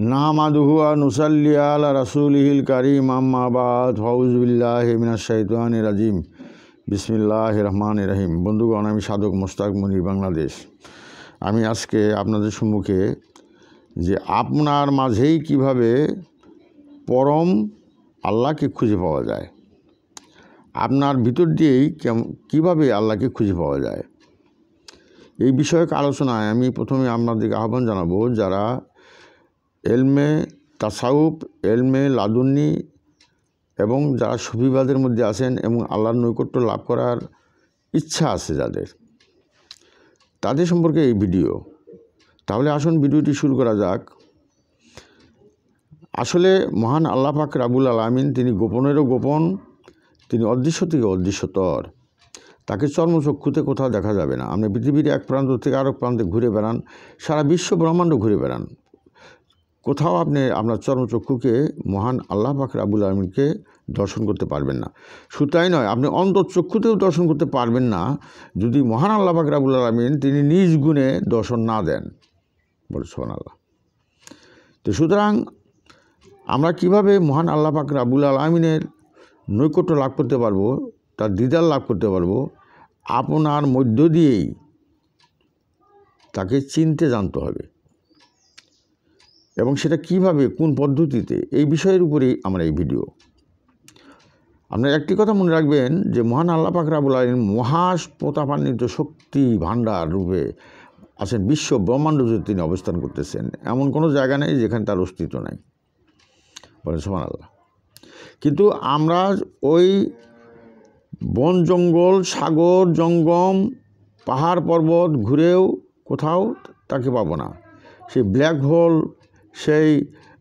नाहमादुहु व नुसल्ली अला रसूलिहिल करीम अम्मा बाद फाउज़ु बिल्लाहि मिनाश शाइतानिर राजीम बिस्मिल्लाहिर रहमानिर रहीम। बंधुगण, আমি সাধক মোস্তাক মুনির, বাংলাদেশ। আমি আজকে আপনাদের সম্মুখে যে আপনার মাঝেই কিভাবে পরম আল্লাহকে খুঁজে পাওয়া যায়, আপনার ভিতর দিয়েই কিভাবে আল্লাহকে খুঁজে পাওয়া যায়, এই বিষয়ক আলোচনায় আমি প্রথমে আপনাদেরকে আহ্বান জানাবো যারা এলমে তাসাউফ, এলমে লাদুন্নি এবং যারা সুফিবাদের মধ্যে আছেন এবং আল্লাহর নৈকট্য লাভ করার ইচ্ছা আছে যাদের, তাদের সম্পর্কে এই ভিডিও। তাহলে আসুন ভিডিওটি শুরু করা যাক। আসলে মহান আল্লাহ পাক রাব্বুল আলামিন তিনি গোপনেরও গোপন, তিনি অদৃশ্য থেকে অদৃশ্যতর। তাকে চর্মচক্ষুতে কোথাও দেখা যাবে না। আপনি পৃথিবীর এক প্রান্ত থেকে আরেক প্রান্তে ঘুরে বেড়ান, সারা বিশ্ব ব্রহ্মাণ্ড ঘুরে বেড়ান, কোথাও আপনি আপনার চর্মচক্ষুকে মহান আল্লাহ পাক রাব্বুল আলামিনকে দর্শন করতে পারবেন না। শুধু তাই নয়, আপনি অন্তর্চক্ষুতেও দর্শন করতে পারবেন না যদি মহান আল্লাহ পাক রাব্বুল আলামিন তিনি নিজ গুণে দর্শন না দেন। বলে সুবহানাল্লাহ। তো সুতরাং আমরা কিভাবে মহান আল্লাহ পাক রাব্বুল আলামিনের নৈকট্য লাভ করতে পারবো, তার দিদার লাভ করতে পারবো, আপনার মধ্য দিয়েই তাকে চিনতে জানতে হবে এবং সেটা কিভাবে, কোন পদ্ধতিতে, এই বিষয়ের উপরেই আমার এই ভিডিও। আপনারা একটি কথা মনে রাখবেন যে মহান আল্লাহ পাক রাব্বুল আলামিন মহাপ্রতাপান্বিত শক্তি ভাণ্ডার রূপে আছেন। বিশ্ব ব্রহ্মাণ্ড জুড়ে তিনি অবস্থান করতেছেন, এমন কোনো জায়গা নেই যেখানে তার অস্তিত্ব নাই। বলেন সুবহানাল্লাহ। কিন্তু আমরা ওই বন জঙ্গল, সাগর জঙ্গম, পাহাড় পর্বত ঘুরেও কোথাও তাকে পাবো না। সেই ব্ল্যাক হোল, সেই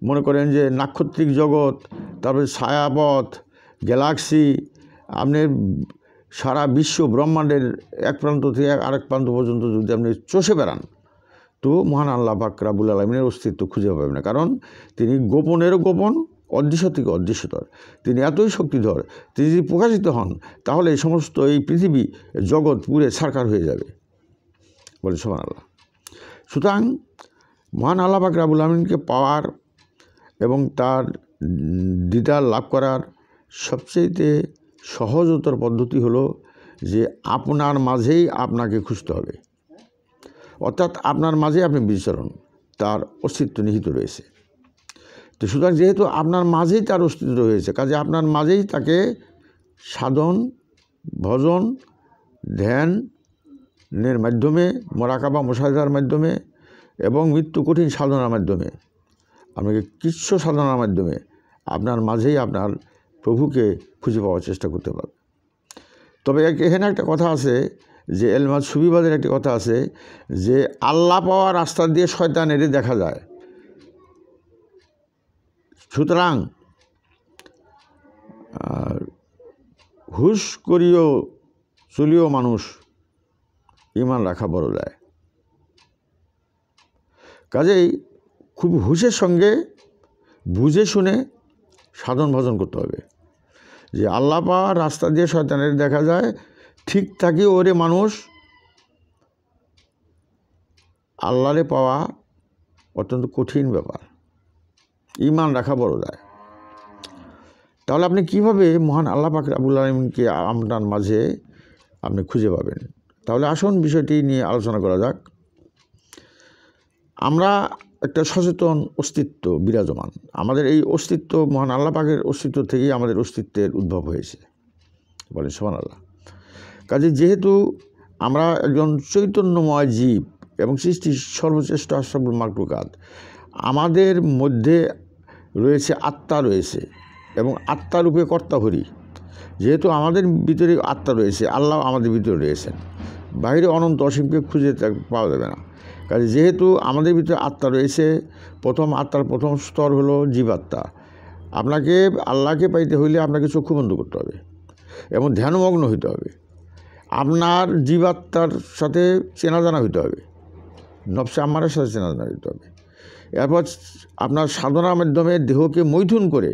মনে করেন যে নাক্ষত্রিক জগৎ, তারপরে ছায়াপথ, গ্যালাক্সি, আপনি সারা বিশ্ব ব্রহ্মাণ্ডের এক প্রান্ত থেকে আরেক প্রান্ত পর্যন্ত যদি আপনি চষে বেড়ান, তো মহান আল্লাহ পাক রাব্বুল আলামিনের অস্তিত্ব খুঁজে পাবেন না। কারণ তিনি গোপনেরও গোপন, অদৃশ্য থেকে অদৃশ্যতর। তিনি এতই শক্তিধর, তিনি যদি প্রকাশিত হন তাহলে এই সমস্ত এই পৃথিবী জগৎ পুরে ছারখার হয়ে যাবে। বলে সুবহানাল্লাহ। সুতরাং মহান আল্লাহ পাক রাব্বুল আলামিনকে পাওয়ার এবং তার দিদার লাভ করার সবচেয়ে সহজতর পদ্ধতি হলো যে আপনার মাঝেই আপনাকে খুঁজতে হবে। অর্থাৎ আপনার মাঝে আপনি বিচরণ, তার অস্তিত্ব নিহিত রয়েছে। তো সুতরাং যেহেতু আপনার মাঝেই তার অস্তিত্ব রয়েছে, কাজে আপনার মাঝেই তাকে সাধন, ভজন, ধ্যানের মাধ্যমে, মোরাকাবা মুশাহাদার মাধ্যমে এবং মৃত্যু কঠিন সাধনার মাধ্যমে, আপনাকে কৃচ্ছ সাধনার মাধ্যমে আপনার মাঝেই আপনার প্রভুকে খুঁজে পাওয়ার চেষ্টা করতে পারবে। তবে এখানে একটা কথা আছে যে এলমাজ সুফিবাদের একটি কথা আছে যে আল্লাহ পাওয়ার রাস্তা দিয়ে শয়তানেরই দেখা যায়। সুতরাং হুশ করিও চলিও মানুষ, ইমান রাখা বড় যায়। কাজেই খুব হুশের সঙ্গে বুঝে শুনে সাধন ভজন করতে হবে। যে আল্লাহ পাওয়ার রাস্তা দিয়ে শয়তানের দেখা যায়, ঠিক থাকি ওরে মানুষ, আল্লাহরে পাওয়া অত্যন্ত কঠিন ব্যাপার, ইমান রাখা বড় যায়। তাহলে আপনি কিভাবে মহান আল্লাহ পাক রাব্বুল আলামিনকে আপনার মাঝে আপনি খুঁজে পাবেন? তাহলে আসুন বিষয়টি নিয়ে আলোচনা করা যাক। আমরা একটা সচেতন অস্তিত্ব বিরাজমান, আমাদের এই অস্তিত্ব মহান আল্লাহ পাকের অস্তিত্ব থেকেই আমাদের অস্তিত্বের উদ্ভব হয়েছে। বলেন সুবহানাল্লাহ। কাজে যেহেতু আমরা একজন চৈতন্যময় জীব এবং সৃষ্টির সর্বশ্রেষ্ঠ আশরাফুল মাখলুকাত, আমাদের মধ্যে রয়েছে আত্মা রয়েছে এবং আত্মারূপে কর্তা হরি। যেহেতু আমাদের ভিতরে আত্মা রয়েছে, আল্লাহ আমাদের ভিতরে রয়েছেন, বাইরে অনন্ত অসীমকে খুঁজে পাওয়া যাবে না। কাজে যেহেতু আমাদের ভিতরে আত্মা রয়েছে, আত্মার প্রথম স্তর হলো জীবাত্মা। আপনাকে আল্লাহকে পাইতে হইলে আপনাকে চক্ষু বন্ধ করতে হবে এবং ধ্যানমগ্ন হইতে হবে। আপনার জীবাত্মার সাথে চেনা জানা হইতে হবে, নফসে আম্মারের সাথে চেনা জানা হইতে হবে। এরপর আপনার সাধনার মাধ্যমে দেহকে মৈথুন করে,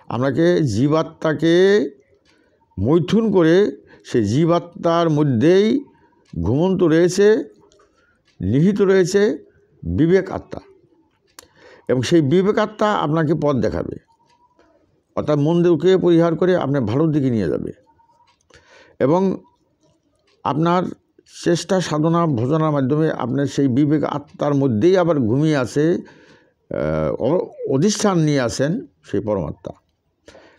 আপনাকে জীবাত্মাকে মৈথুন করে, সে জীবাত্মার মধ্যেই ঘুমন্ত রয়েছে, নিহিত রয়েছে বিবেক আত্মা। এবং সেই বিবেকাত্মা আপনাকে পথ দেখাবে, অর্থাৎ মন্দকে পরিহার করে আপনার ভালোর দিকে নিয়ে যাবে। এবং আপনার চেষ্টা সাধনা ভোজনার মাধ্যমে আপনার সেই বিবেক আত্মার মধ্যেই আবার ঘুমিয়ে আছে, অধিষ্ঠান নিয়ে আসেন সেই পরমাত্মা।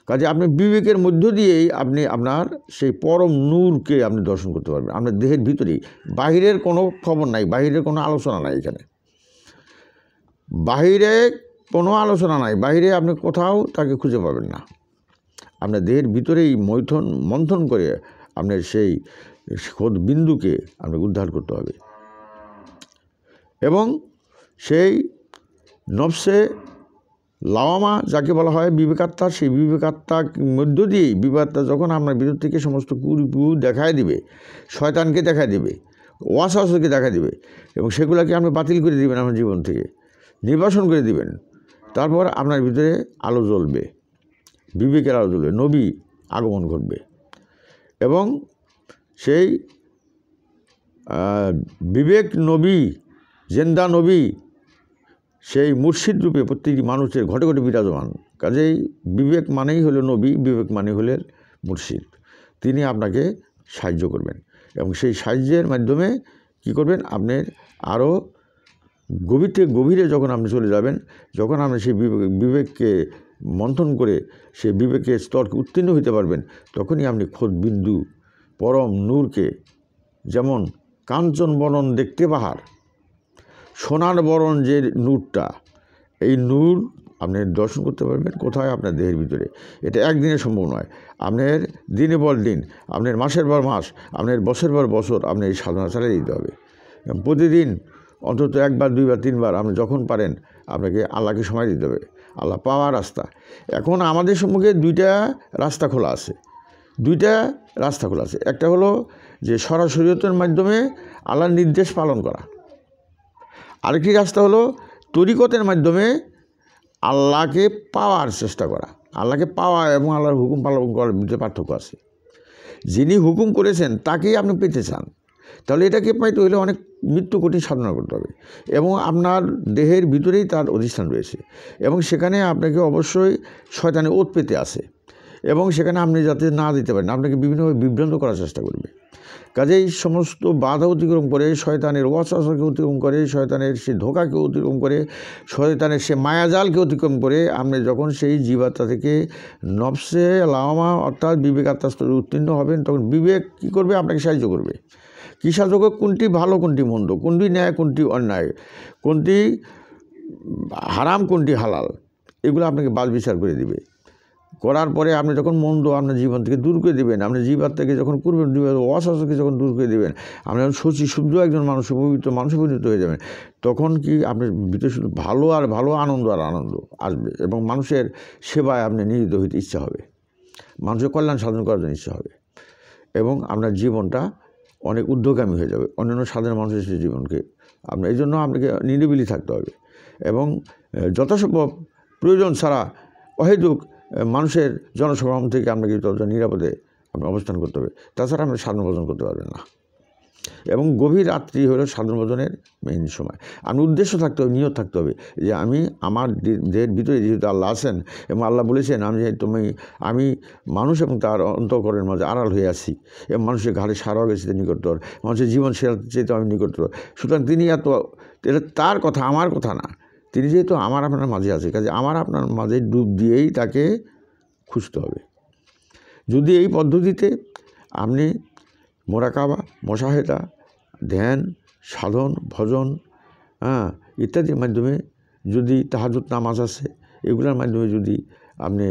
কাজে আপনি বিবেকের মধ্য দিয়েই আপনি আপনার সেই পরম নূরকে আপনি দর্শন করতে পারবেন। আপনার দেহের ভিতরেই, বাহিরের কোনো খবর নাই, বাহিরের কোনো আলোচনা নাই, এখানে বাহিরে কোনো আলোচনা নাই, বাহিরে আপনি কোথাও তাকে খুঁজে পাবেন না। আপনার দেহের ভিতরেই মন্থন করে আপনার সেই খোদ বিন্দুকে আপনাকে উদ্ধার করতে হবে। এবং সেই নফসে লাওয়ামা যাকে বলা হয় বিবেকাত্মা, সেই বিবেকাত্মার মধ্য দিয়েই বিবেকাত্মা যখন আপনার ভিতর থেকে সমস্ত কুরুপু দেখায় দিবে, শয়তানকে দেখায় দিবে, ওয়াসওয়াসাকে দেখা দিবে, এবং সেগুলোকে আপনি বাতিল করে দিবেন, আপনার জীবন থেকে নির্বাসন করে দিবেন। তারপর আপনার ভিতরে আলো জ্বলবে, বিবেকের আলো জ্বলবে, নবী আগমন ঘটবে। এবং সেই বিবেক নবী, জেন্দা নবী, সেই মুর্শিদ রূপে প্রত্যেকটি মানুষের ঘটে ঘটে বিরাজমান। কাজেই বিবেক মানেই হলো নবী, বিবেক মানে হলেন মুর্শিদ। তিনি আপনাকে সাহায্য করবেন, এবং সেই সাহায্যের মাধ্যমে কি করবেন, আপনার আরও গভীর থেকে গভীরে যখন আপনি চলে যাবেন, যখন আপনি সেই বিবেককে মন্থন করে সেই বিবেকের স্তরকে উত্তীর্ণ হতে পারবেন, তখনই আপনি খোদ বিন্দু পরম নূরকে, যেমন কাঞ্চন বরণ দেখতে বাহার, সোনার বরণ যে নূরটা, এই নূর আপনি দর্শন করতে পারবেন। কোথায়? আপনার দেহের ভিতরে। এটা একদিনে সম্ভব নয়। আপনার দিনের পর দিন, আপনার মাসের পর মাস, আপনার বছরের পর বছর আপনি এই সাধনা চালিয়ে দিতে হবে। প্রতিদিন অন্তত একবার, দুইবার, তিনবার আপনি যখন পারেন আপনাকে আল্লাহকে সময় দিতে হবে। আল্লাহ পাওয়ার রাস্তা। এখন আমাদের সম্মুখে দুইটা রাস্তা খোলা আছে, একটা হলো যে সরাসরিয়তের মাধ্যমে আল্লাহর নির্দেশ পালন করা, আরেকটি রাস্তা হলো তরিকতের মাধ্যমে আল্লাহকে পাওয়ার চেষ্টা করা। আল্লাহকে পাওয়া এবং আল্লাহর হুকুম পালন করার ভিতরে পার্থক্য আছে। যিনি হুকুম করেছেন তাকেই আপনি পেতে চান, তাহলে এটাকে পাইতে হলে অনেক মৃত্যু কঠিন সাধনা করতে হবে, এবং আপনার দেহের ভিতরেই তার অধিষ্ঠান রয়েছে, এবং সেখানে আপনাকে অবশ্যই শয়তানের ওত পেতে আসে, এবং সেখানে আপনি যাতে না দিতে পারেন, আপনাকে বিভিন্নভাবে বিভ্রান্ত করার চেষ্টা করবে। কাজেই সমস্ত বাধা অতিক্রম করে, শয়তানের ওয়াসওয়াসাকে অতিক্রম করে, শয়তানের সে ধোঁকাকে অতিক্রম করে, শয়তানের সে মায়াজালকে অতিক্রম করে আপনি যখন সেই জীবাত্মা থেকে নফসে লাওয়ামা অর্থাৎ বিবেকাত্মা স্তরে উত্তীর্ণ হবেন, তখন বিবেক কী করবে? আপনাকে সাহায্য করবে। কী সাহায্য করবে? কোনটি ভালো, কোনটি মন্দ, কোনটি ন্যায়, কোনটি অন্যায়, কোনটি হারাম, কোনটি হালাল, এগুলো আপনাকে বাছ বিচার করে দিবে। করার পরে আপনি যখন মন্দ আপনার জীবন থেকে দূর করে দেবেন, আপনি জীবাত্মাকে যখন করবেন, অসাহসকে যখন দূর করে দেবেন, আপনি যখন সচি শুদ্ধ একজন মানুষ, পবিত্র মানুষে পরিণত হয়ে যাবেন, তখন কি আপনার ভিতরে শুধু ভালো আর ভালো, আনন্দ আর আনন্দ আসবে, এবং মানুষের সেবায় আপনি নিয়োজিত হইতে ইচ্ছা হবে, মানুষের কল্যাণ সাধন করার জন্য ইচ্ছা হবে, এবং আপনার জীবনটা অনেক ঊর্ধ্বগামী হয়ে যাবে অন্যান্য সাধারণ মানুষের সেই জীবনকে। আপনার এই জন্য আপনাকে নিরিবিলি থাকতে হবে, এবং যথাসম্ভব প্রয়োজন ছাড়া অহেতুক মানুষের জনসমাগম থেকে আপনাকে ততটা নিরাপদে আপনি অবস্থান করতে হবে। তাছাড়া আপনি সাধন ভোজন করতে পারবেন না। এবং গভীর রাত্রি হলো সাধন ভোজনের মেইন সময়। আপনি উদ্দেশ্য থাকতে হবে, নিয়ত থাকতে হবে যে আমি আমার দেহের ভিতরে যেহেতু আল্লাহ আছেন, এবং আল্লাহ বলেছেন আমি মানুষ এবং তার অন্তঃকরণের মাঝে আড়াল হয়ে আছি, এবং মানুষের ঘাড়ে সারা গেছে নিকটতর, মানুষের জীবন সেরা চেয়ে আমি নিকটতর। সুতরাং তিনি এটা তার কথা, আমার কথা না। তিনি যেহেতু আমার আপনার মাঝে আছে, কাজে আমার আপনার মাঝে ডুব দিয়েই তাকে খুঁজতে হবে। যদি এই পদ্ধতিতে আপনি মোরাকাবা, মুশাহাদা, ধ্যান, সাধন, ভজন ইত্যাদির মাধ্যমে, যদি তাহাজ্জুদ নামাজ আছে, এগুলোর মাধ্যমে যদি আপনি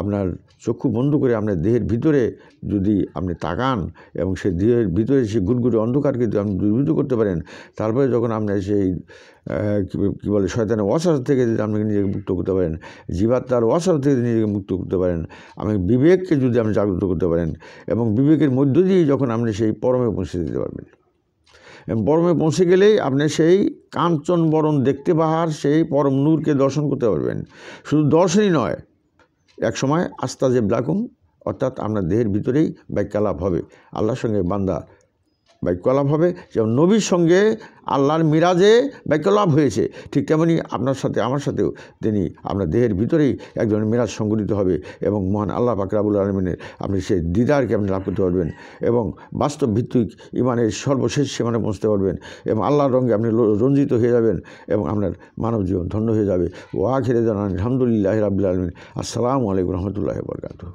আপনার চক্ষু বন্ধ করে আপনার দেহের ভিতরে যদি আপনি তাকান, এবং সেই দেহের ভিতরে সেই গুড়গুড়ে অন্ধকারকে যদি আপনি দূরীভূত করতে পারেন, তারপরে যখন আপনার সেই কী বলে শয়তানের ওয়াসওয়াস থেকে যদি আপনি নিজেকে মুক্ত করতে পারেন, জীবাত্মার ওয়াসওয়াস থেকে নিজেকে মুক্ত করতে পারেন, আমি বিবেককে যদি আপনি জাগ্রত করতে পারেন, এবং বিবেকের মধ্য দিয়েই যখন আপনি সেই পরমে পৌঁছে দিতে পারবেন, পরমে পৌঁছে গেলেই আপনি সেই কাঞ্চন বরণ দেখতে বাহার সেই পরম নূরকে দর্শন করতে পারবেন। শুধু দর্শনই নয়, এক সময় আস্তাজেব লাকুম, অর্থাৎ আপনার দেহের ভিতরেই বাক্যালাপ হবে, আল্লাহর সঙ্গে বান্দা বাক্যলাভ হবে। যেমন নবীর সঙ্গে আল্লাহর মিরাজে বাক্যলাভ হয়েছে, ঠিক তেমনি আপনার সাথে আমার সাথেও তিনি আপনার দেহের ভিতরেই একজনের মিরাজ সংঘটিত হবে এবং মহান আল্লাহ পাক রব্বুল আলামিনের আপনি সেই দিদারকে আপনি লাভ করতে পারবেন এবং বাস্তব ভিত্তিক ইমানের সর্বশেষ সীমানে পৌঁছতে পারবেন এবং আল্লাহর রঙে আপনি রঞ্জিত হয়ে যাবেন এবং আপনার মানব জীবন ধন্য হয়ে যাবে। ওয়া আখিরে দাওয়ানা আলহামদুলিল্লাহি রাব্বিল আলামিন। আসসালামু আলাইকুম রহমতুল্লাহি ওয়া বারাকাতুহু।